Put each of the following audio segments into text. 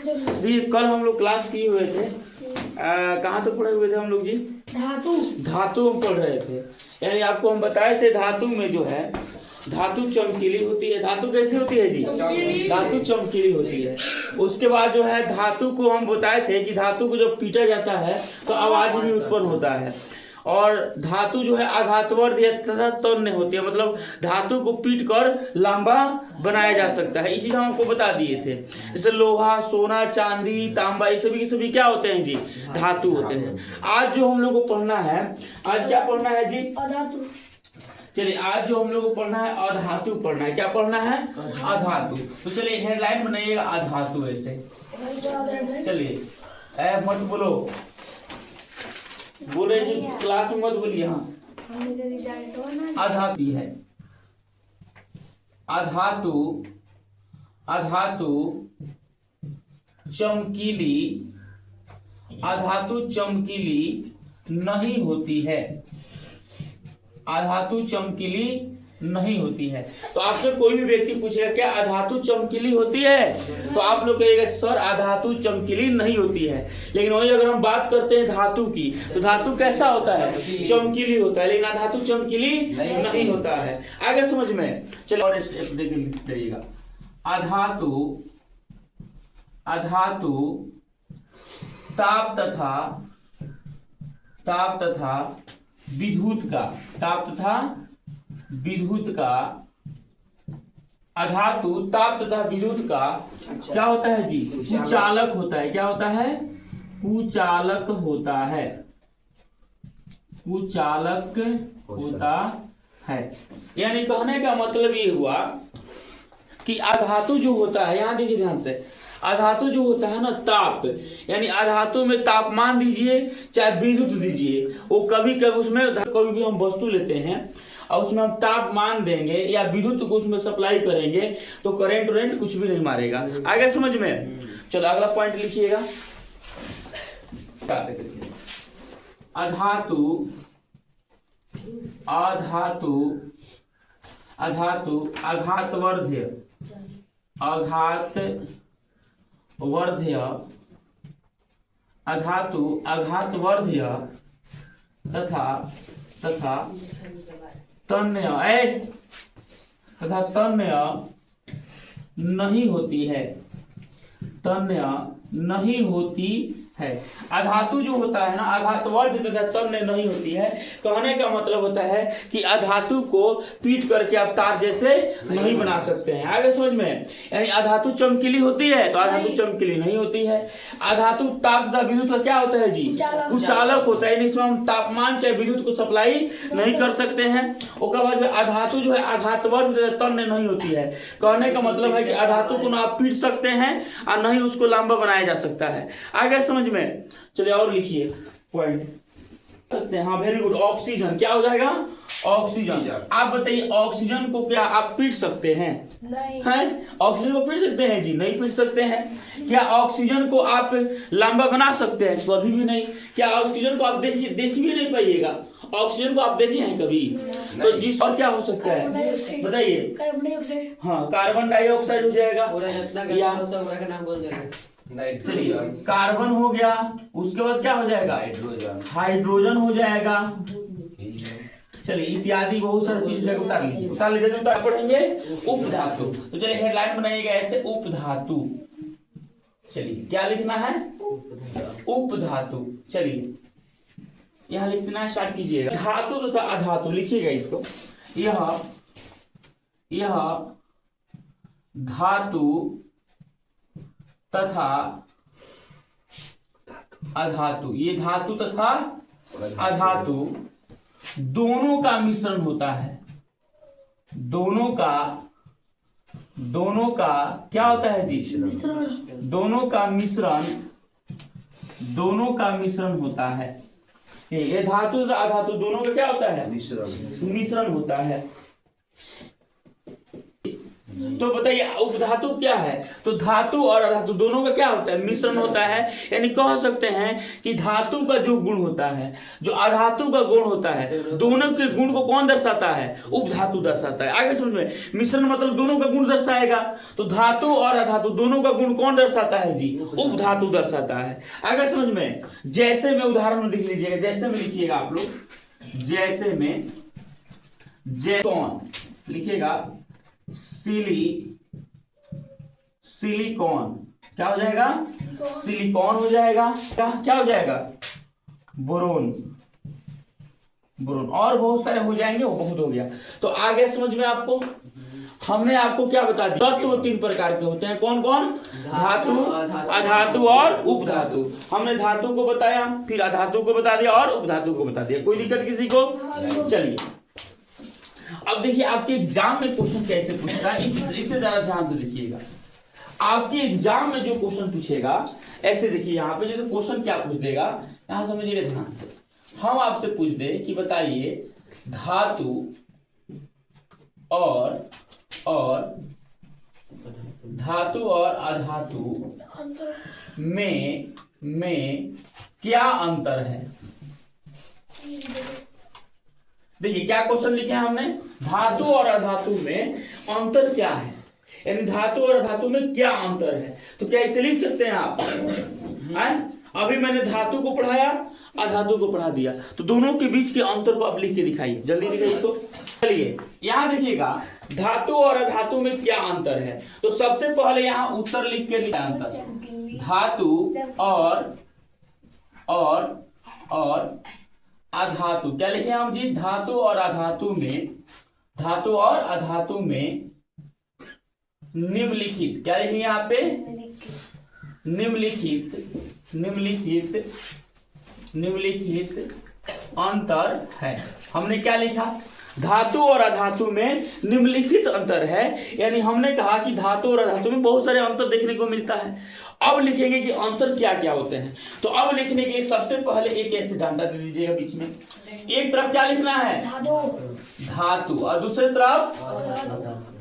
जी कल हम लोग क्लास किए हुए थे, कहाँ तक पढ़े हुए थे हम लोग जी? धातु हम पढ़ रहे थे। यानी आपको हम बताए थे धातु में जो है धातु चमकीली होती है। धातु कैसी होती है जी? धातु चमकीली होती है। उसके बाद जो है धातु को हम बताए थे कि धातु को जब पीटा जाता है तो आवाज भी उत्पन्न होता है। और धातु जो है आघातवर्ध तथा तन्य होती है, मतलब धातु को पीट कर लंबा बनाया जा सकता है। ये चीज हम आपको बता दिए थे। जैसे लोहा, सोना, चांदी, तांबा, ये सभी के सभी क्या होते हैं जी? धातु होते हैं। आज जो हम लोग को पढ़ना है, आज क्या पढ़ना है जी? अधातु। चलिए आज जो हम लोग को पढ़ना है अधातु पढ़ना है। क्या पढ़ना है? अधातु। तो चलिए हेडलाइन बनाइएगा अधातु ऐसे। चलिए मत बोलो, बोले जी क्लास में मत बोलिए। हाँ, अधातु है। अधातु, अधातु चमकीली, अधातु चमकीली नहीं होती है। अधातु चमकीली नहीं होती है। तो आपसे कोई भी व्यक्ति पूछेगा क्या अधातु चमकीली होती है, तो आप लोग कहिएगा सर अधातु चमकीली नहीं होती है। लेकिन वही अगर हम बात करते हैं धातु की, तो धातु कैसा होता है? चमकीली होता है। लेकिन अधातु चमकीली नहीं होता है। आगे समझ में? चलो और स्टेप देख लीजिएगा। अधातु, अधातु ताप तथा विद्युत का, ताप तथा विद्युत का, अधातु ताप तथा विद्युत का क्या होता है जी? कुचालक होता है। क्या होता है? कुचालक होता है। कुचालक होता है। यानी कहने का मतलब ये हुआ कि अधातु जो होता है, यहां देखिए ध्यान से, अधातु जो होता है ना ताप, यानी अधातु में तापमान दीजिए चाहे विद्युत दीजिए, वो कभी कभी उसमें कोई भी हम वस्तु लेते हैं और उसमें हम तापमान देंगे या विद्युत को उसमें सप्लाई करेंगे तो करंट वरेंट कुछ भी नहीं मारेगा। आगे समझ में? चलो अगला पॉइंट लिखिएगा। अधातु, अधातु, अधातु आघातवर्ध्य, आघातवर्ध्य, अधातु आघातवर्ध्य तथा तन्य तथा तन्य नहीं होती है। तन्य नहीं होती है। अधातु जो होता है ना आघातवर्ध तथा तन्य नहीं होती है। कहने का मतलब होता है कि अधातु को पीट करके आप तार जैसे नहीं बना सकते हैं। आगे समझ में? यानी अधातु चमकीली होती है तो अधातु चमकीली नहीं होती है। अधातु ताप तथा विद्युत का क्या होता है जी? कुचालक होता है। इसमें हम तापमान चाहे विद्युत को सप्लाई नहीं कर सकते हैं। उसके बाद अधातु जो है आघातवर्ध तथा तन्य नहीं होती है। कहने का मतलब है कि अधातु को ना आप पीट सकते हैं और नहीं उसको लंबा बनाया जा सकता है। आगे समझ में? चलिए और लिखिए पॉइंट सकते हैं। हाँ वेरी गुड। ऑक्सीजन क्या हो जाएगा? ऑक्सीजन। आप बताइए ऑक्सीजन को क्या आप पीट सकते हैं? नहीं। हैं? ऑक्सीजन को पीट सकते हैं जी? नहीं पीट सकते हैं। क्या ऑक्सीजन को आप लंबा बना सकते हैं? तो अभी भी नहीं। क्या ऑक्सीजन को आप देख भी नहीं पाइएगा? ऑक्सीजन को आप देखे हैं कभी? तो जिस और क्या हो सकता है बताइए? Carbon dioxide. हाँ कार्बन डाइऑक्साइड हो जाएगा। चलिए कार्बन हो गया, उसके बाद क्या हो जाएगा? हाइड्रोजन हो जाएगा। चलिए इत्यादि बहुत सारी चीज उतार लीजिए। उतार पढ़ेंगे उपधातु। तो चलिए हेडलाइन बनाइएगा ऐसे उपधातु। चलिए क्या लिखना है? उपधातु। चलिए यहाँ लिखना स्टार्ट कीजिएगा। धातु तथा अधातु लिखिएगा इसको। यह धातु तथा अधातु, ये धातु तथा अधातु दोनों का मिश्रण होता है। दोनों का क्या होता है जी? दोनों का मिश्रण होता है। ये धातु तथा अधातु दोनों का क्या होता है? मिश्रण होता है। तो बताइए उपधातु क्या है? तो धातु और अधातु दोनों का क्या होता है? मिश्रण होता है। यानी कह सकते हैं कि धातु का जो गुण होता है, जो अधातु का गुण होता है, दोनों के गुण को कौन दर्शाता है? उपधातु दर्शाता है। आगे समझ में, मिश्रण मतलब दोनों का गुण दर्शाएगा। तो धातु और अधातु दोनों का गुण कौन दर्शाता है जी? उपधातु दर्शाता है। आगे समझ में, जैसे में उदाहरण लिख लीजिएगा, जैसे में लिखिएगा आप लोग, जैसे में कौन लिखिएगा, सिलिकॉन क्या हो जाएगा? सिलिकॉन हो जाएगा। क्या हो जाएगा? बोरोन। और बहुत सारे हो जाएंगे, वो बहुत हो गया। तो आगे समझ में आपको, हमने आपको क्या बता दिया? तत्व 3 प्रकार के होते हैं। कौन कौन? धातु, अधातु और उपधातु। हमने धातु को बताया, फिर अधातु को बता दिया और उपधातु को बता दिया। कोई दिक्कत किसी को? चलिए अब देखिए आपके एग्जाम में क्वेश्चन कैसे पूछता है, इससे ज्यादा ध्यान से देखिएगा। आपके एग्जाम में जो क्वेश्चन पूछेगा, ऐसे देखिए यहाँ पे जैसे क्वेश्चन क्या पूछ देगा, यहां समझिएगा ध्यान से। हम आपसे पूछ दे कि बताइए धातु और अधातु में क्या अंतर है? देखिए क्या क्वेश्चन लिखे हैं हमने, धातु और अधातु में अंतर क्या है, यानी धातु और अधातु में क्या अंतर है। तो क्या इसे लिख सकते हैं आप? अभी मैंने धातु को पढ़ाया, अधातु को पढ़ा दिया, तो दोनों के बीच के अंतर को आप लिख के दिखाइए, जल्दी दिखाइए। तो चलिए यहां देखिएगा, धातु और अधातु में क्या अंतर है। तो सबसे पहले यहां उत्तर लिख के लिखा अंतर, धातु और अधातु। क्या लिखे हम जी? धातु और अधातु में निम्नलिखित, क्या लिखेंगे यहाँ पे? निम्नलिखित अंतर है। हमने क्या लिखा? धातु और अधातु में निम्नलिखित अंतर है, यानी हमने कहा कि धातु और अधातु में बहुत सारे अंतर देखने को मिलता है। अब लिखेंगे कि अंतर क्या क्या होते हैं। तो अब लिखने के लिए सबसे पहले एक ऐसे डांटा दे दीजिएगा बीच में। एक तरफ क्या लिखना है? धातु, और दूसरी तरफ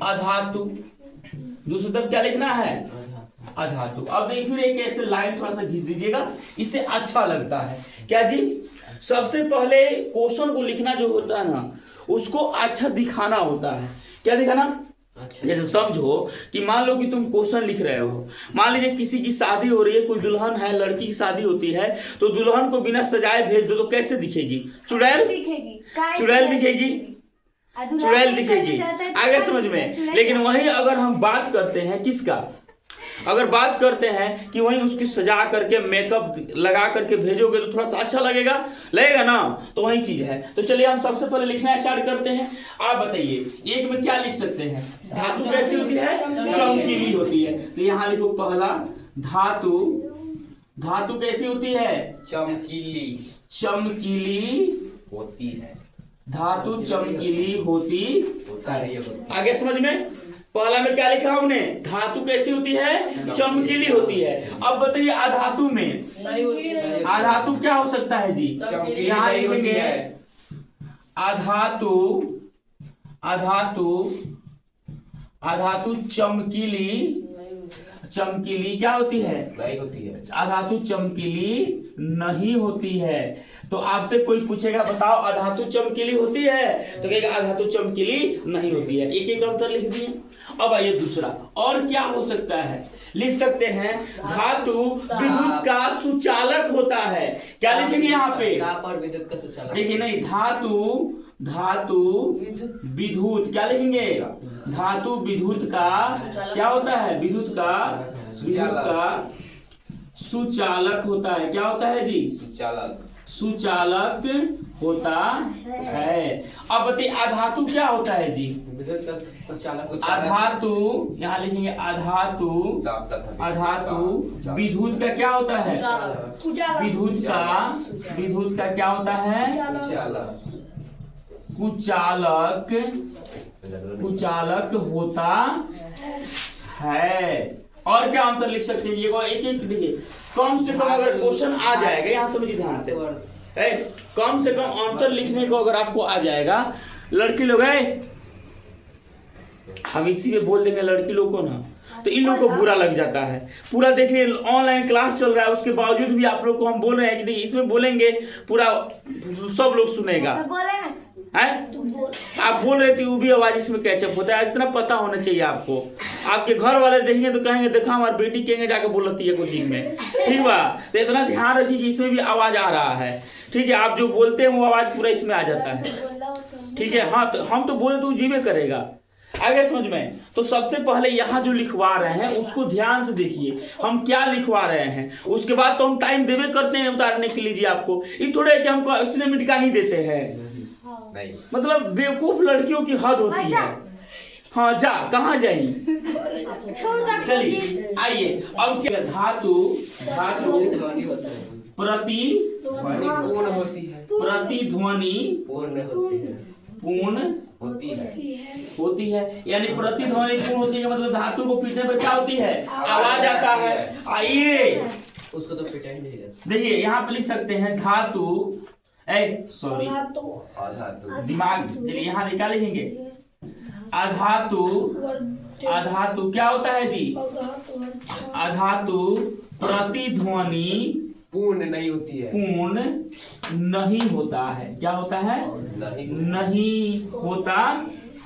अधातु। दूसरी तरफ क्या लिखना है? अधातु। अब देखिए फिर एक ऐसे लाइन थोड़ा सा खींच दीजिएगा, इससे अच्छा लगता है। क्या जी? सबसे पहले क्वेश्चन को लिखना जो होता है ना, उसको अच्छा दिखाना होता है। क्या दिखाना? जैसे समझो कि मान लो कि तुम क्वेश्चन लिख रहे हो, मान लीजिए किसी की शादी हो रही है, कोई दुल्हन है, लड़की की शादी होती है, तो दुल्हन को बिना सजाए भेज दो तो कैसे दिखेगी? चुड़ैल दिखेगी। आगे समझ में। लेकिन वहीं अगर हम बात करते हैं किसका, अगर बात करते हैं कि वहीं उसकी सजा करके मेकअप लगा करके भेजोगे तो थोड़ा सा अच्छा लगेगा ना, तो वही चीज है। तो चलिए हम सबसे पहले लिखना स्टार्ट करते हैं। आप बताइए एक में क्या लिख सकते हैं? धातु कैसी होती है? चमकीली होती है। तो यहाँ लिखो पहला, धातु कैसी होती है? चमकीली होती है। धातु चमकीली होती है। आगे समझ में, पहला में क्या लिखा हमने? धातु कैसी होती है? चमकीली होती है। अब बताइए अधातु में, अधातु क्या हो सकता है जी? यहाँ लिखेंगे अधातु चमकीली क्या होती है? नहीं होती है। अधातु चमकीली नहीं होती है। तो आपसे कोई पूछेगा बताओ अधातु चमकीली होती है, तो कहेगा अधातु चमकीली नहीं होती है। एक एक अंतर लिख दिए। अब आइए दूसरा, और क्या हो सकता है? लिख सकते हैं धातु विद्युत का सुचालक होता है। क्या लिखेंगे यहाँ पे? विद्युत का सुचालक। देखिए नहीं, धातु विद्युत, क्या लिखेंगे? धातु विद्युत का क्या होता है? विद्युत का सुचालक होता है। क्या होता है जी? सुचालक होता है। अब बताइए अधातु क्या होता है जी? अधातु, यहाँ लिखेंगे अधातु विद्युत का क्या होता है? विद्युत का क्या होता है? कुचालक होता है। और क्या अंतर लिख सकते हैं? ये एक एक देखिए, कम से कम अगर क्वेश्चन आ जाएगा, यहाँ समझिए ध्यान से, कम से कम अंतर लिखने को अगर आपको आ जाएगा, लड़की लोग है हम इसी में बोल देंगे लड़की लोग को ना, तो इन लोगों को बुरा लग जाता है। पूरा देखिए ऑनलाइन क्लास चल रहा है, उसके बावजूद भी आप लोग को हम बोल रहे हैं कि देखिए इसमें बोलेंगे पूरा सब लोग सुनेगा है। आप बोल रहे थे वो भी आवाज इसमें कैचअप होता है, इतना पता होना चाहिए आपको। आपके घर वाले देखेंगे तो कहेंगे देखा हमारी बेटी कहेंगे जाके बोलती है कोचिंग में, ठीक बा। तो इतना ध्यान रखिए कि इसमें भी आवाज आ रहा है, ठीक है। आप जो बोलते हैं वो आवाज पूरा इसमें आ जाता है, ठीक है। हाँ तो हम तो बोले तो जीवे करेगा, आगे समझ में। तो सबसे पहले यहाँ जो लिखवा रहे हैं उसको ध्यान से देखिए हम क्या लिखवा रहे हैं, उसके बाद तो हम टाइम देवे करते हैं उतारने के लिए आपको। ये थोड़े कि हमको 80 मिनट का ही देते हैं, मतलब बेवकूफ लड़कियों की हद होती है। हाँ जा कहाँ जाई, चलिए आइए अब क्या। धातु प्रतिध्वनि पूर्ण होती है, यानी प्रतिध्वनि पूर्ण होती है, मतलब धातु को पीटने पर क्या होती है, आवाज आता है। आइए उसको तो पिटा ही नहीं जाता। देखिए यहाँ पे लिख सकते हैं धातु सॉरी दिमाग, चलिए यहाँ क्या लिखेंगे, अधातु क्या होता है जी, अधातु प्रतिध्वनि पूर्ण नहीं होती है, पूर्ण नहीं होता है। क्या होता है, नहीं होता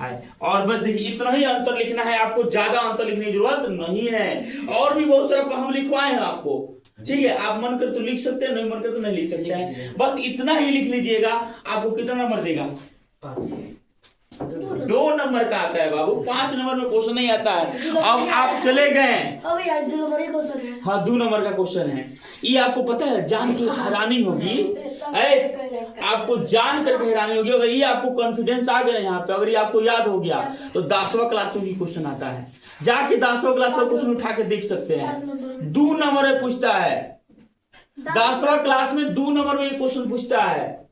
है। और बस देखिए इतना ही अंतर लिखना है आपको, ज्यादा अंतर लिखने की जरूरत नहीं है। और भी बहुत सारा हम लिखवाए हैं आपको, ठीक है। आप मन कर तो लिख सकते हैं, नहीं मन कर तो नहीं लिख सकते हैं, बस इतना ही लिख लीजिएगा। आपको कितना नंबर देगा, 2 नंबर का आता है बाबू, 5 नंबर में क्वेश्चन नहीं आता है। अब आप चले गए, हाँ 2 नंबर का क्वेश्चन है। ये आपको पता है, जान के हैरानी होगी, आपको जान करके हैरानी होगी। अगर ये आपको कॉन्फिडेंस आ गया यहाँ पे, अगर ये आपको याद हो गया तो 10वां क्लास में भी क्वेश्चन आता है। जाके 10वां क्लास का क्वेश्चन उठा के देख सकते हैं, 2 नंबर में पूछता है। 10वां क्लास में 2 नंबर में ये क्वेश्चन पूछता है।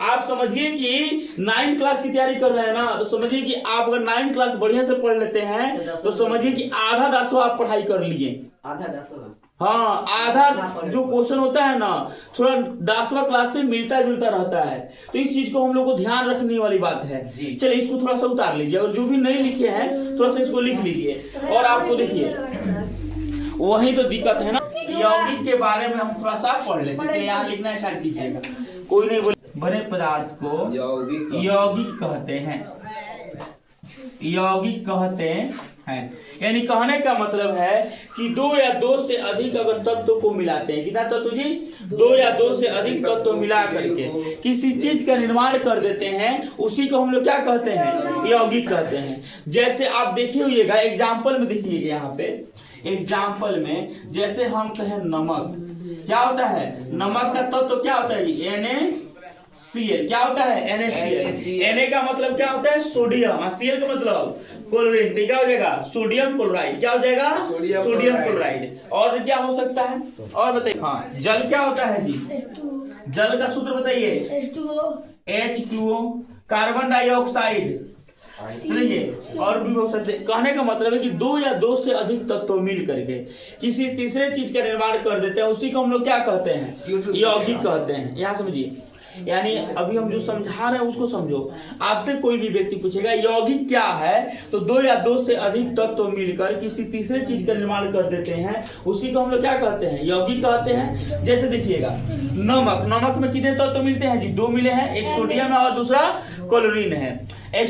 आप समझिए कि 9th क्लास की तैयारी कर रहे हैं ना, तो समझिए कि आप अगर 9th क्लास बढ़िया से पढ़ लेते हैं तो समझिए कि आधा 10वां आप पढ़ाई कर लिए, आधा 10वां। हाँ आधा जो क्वेश्चन होता है ना थोड़ा 10वां क्लास से मिलता जुलता रहता है। तो इस चीज को हम लोग को ध्यान रखने वाली बात है। चलिए इसको थोड़ा सा उतार लीजिए, और जो भी नहीं लिखे हैं थोड़ा सा इसको लिख लीजिए। और आपको देखिए वही तो दिक्कत है ना, यौगिक के बारे में हम थोड़ा सा पढ़ लेते हैं। यहाँ लिखना स्टार्ट कीजिएगा, कोई नहीं बोले। बने पदार्थ को यौगिक कहते हैं, यौगिक कहते हैं। यानी कहने का मतलब है कि 2 या 2 से अधिक अगर तत्व को मिलाते हैं, कितना तत्व जी, 2 या 2 से अधिक तत्व मिला करके किसी चीज का निर्माण कर देते हैं, उसी को हम लोग क्या कहते हैं, यौगिक कहते हैं। जैसे आप देखिए होइएगा, एग्जाम्पल में देखिएगा, यहाँ पे एग्जाम्पल में जैसे हम कहें नमक, क्या होता है, नमक का तत्व क्या होता है जी, NaCl। क्या होता है, NaCl। Na का मतलब क्या होता है, सोडियम। Cl का मतलब क्लोरीन। क्या हो जाएगा, सोडियम क्लोराइड। क्या हो जाएगा, सोडियम क्लोराइड। और क्या हो सकता है, और बताइए। हाँ जल क्या होता है जी, जल का सूत्र बताइए, H2O। कार्बन डाइऑक्साइड, और भी हो सकते। कहने का मतलब है कि 2 या 2 से अधिक तत्व मिल करके किसी तीसरे चीज का निर्माण कर देते हैं, उसी को हम लोग क्या कहते हैं, यौगिक कहते हैं। यहाँ समझिए, यानी अभी हम जो समझा रहे हैं उसको समझो। आपसे कोई भी व्यक्ति पूछेगा यौगिक क्या है, तो 2 या 2 से अधिक तत्व मिलकर किसी तीसरे चीज का निर्माण कर देते हैं, उसी को हम लोग क्या कहते हैं, यौगिक कहते हैं। जैसे देखिएगा नमक, नमक में कितने तत्व मिलते हैं जी, 2 मिले हैं, एक सोडियम है और दूसरा क्लोरीन है।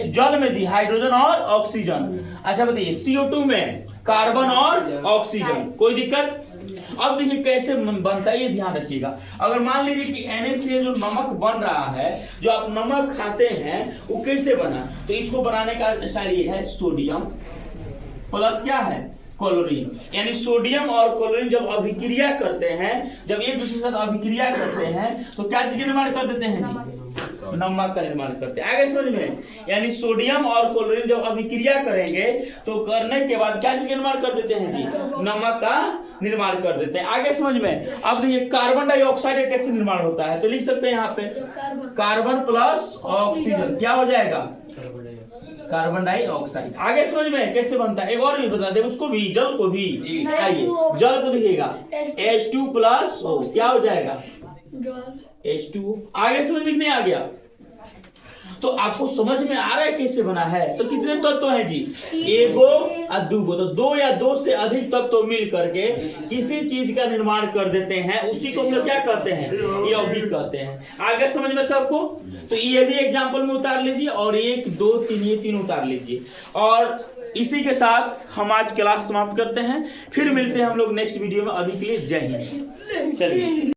जल में जी हाइड्रोजन और ऑक्सीजन। अच्छा बताइए CO2 में कार्बन और ऑक्सीजन, कोई दिक्कत। अब देखिए कैसे बनता है, ये ध्यान रखिएगा। अगर मान लीजिए कि NaCl जो नमक बन रहा है, जो आप नमक खाते हैं, वो कैसे बना, तो इसको बनाने का स्टाइल ये है, सोडियम प्लस क्या है, क्लोरीन। यानी सोडियम और क्लोरीन जब अभिक्रिया करते हैं, जब एक दूसरे के साथ अभिक्रिया करते हैं, तो क्या चीज का निर्माण कर देते हैं जी, नमक का निर्माण करते हैं। आगे समझ में, यानी सोडियम और क्लोरीन जब अभिक्रिया करेंगे तो करने के बाद क्या चीज का निर्माण कर देते हैं जी, नमक का निर्माण कर देते हैं। आगे समझ में। अब देखिए कार्बन डाइऑक्साइड का कैसे निर्माण होता है, तो लिख सकते हैं यहाँ पे कार्बन प्लस ऑक्सीजन, क्या हो जाएगा, कार्बन डाइऑक्साइड। आगे समझ में कैसे बनता है, एक और भी बता दे उसको भी, जल को भी। आइए जल को लिखिएगा H2 प्लस O, क्या हो जाएगा, H2O। आगे समझ में नहीं आ गया, तो आपको समझ में आ रहा है कैसे बना है। तो कितने तत्व हैं जी, एगो और दूगो, तो दो या दो से अधिक तत्व मिल करके किसी चीज का निर्माण कर देते हैं, उसी को हम लोग क्या कहते हैं, यौगिक कहते हैं। आगे समझ में सबको, तो ये भी एग्जाम्पल में उतार लीजिए और 1 2 3 ये 3 उतार लीजिए। और इसी के साथ हम आज क्लास समाप्त करते हैं, फिर मिलते हैं हम लोग नेक्स्ट वीडियो में। अभी के लिए जय हिंद। चलिए।